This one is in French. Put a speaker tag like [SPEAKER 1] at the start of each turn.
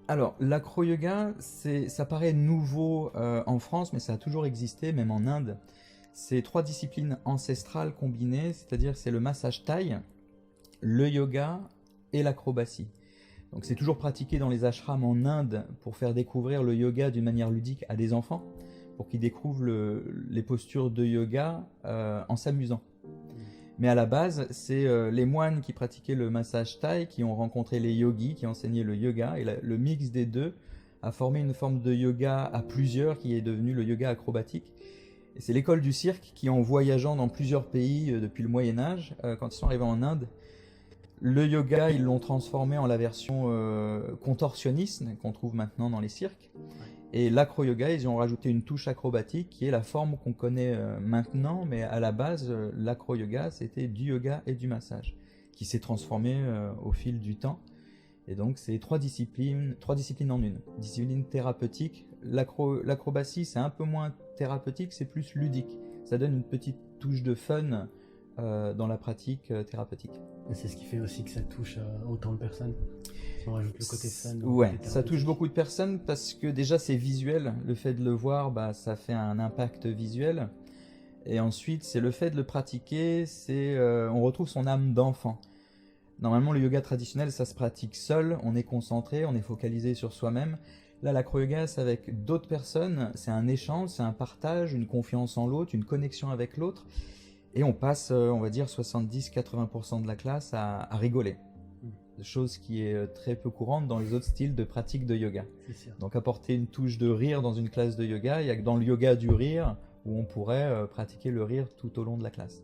[SPEAKER 1] Alors, l'acro-yoga, ça paraît nouveau en France, mais ça a toujours existé, même en Inde. C'est trois disciplines ancestrales combinées, c'est-à-dire c'est le massage thaï, le yoga et l'acrobatie. Donc c'est toujours pratiqué dans les ashrams en Inde pour faire découvrir le yoga d'une manière ludique à des enfants, pour qu'ils découvrent les postures de yoga en s'amusant. Mais à la base, c'est les moines qui pratiquaient le massage thaï qui ont rencontré les yogis qui enseignaient le yoga, et le mix des deux a formé une forme de yoga à plusieurs qui est devenu le yoga acrobatique. Et c'est l'école du cirque qui, en voyageant dans plusieurs pays depuis le Moyen Âge, quand ils sont arrivés en Inde, le yoga, ils l'ont transformé en la version contorsionniste qu'on trouve maintenant dans les cirques. Et l'acro-yoga, ils ont rajouté une touche acrobatique qui est la forme qu'on connaît maintenant, mais à la base, l'acro-yoga, c'était du yoga et du massage, qui s'est transformé au fil du temps. Et donc, c'est trois disciplines en une. Discipline thérapeutique. L'acrobatie, c'est un peu moins thérapeutique, c'est plus ludique. Ça donne une petite touche de fun dans la pratique thérapeutique.
[SPEAKER 2] Et c'est ce qui fait aussi que ça touche autant de personnes. Si on rajoute le côté fun.
[SPEAKER 1] Ouais, ça touche beaucoup de personnes parce que déjà c'est visuel. Le fait de le voir, bah, ça fait un impact visuel. Et ensuite, c'est le fait de le pratiquer, on retrouve son âme d'enfant. Normalement, le yoga traditionnel, ça se pratique seul, on est concentré, on est focalisé sur soi-même. Là, l'acro-yoga, c'est avec d'autres personnes, c'est un échange, c'est un partage, une confiance en l'autre, une connexion avec l'autre. Et on passe, on va dire, 70-80% de la classe à rigoler. Chose qui est très peu courante dans les autres styles de pratique de yoga. Donc apporter une touche de rire dans une classe de yoga, il y a que dans le yoga du rire où on pourrait pratiquer le rire tout au long de la classe.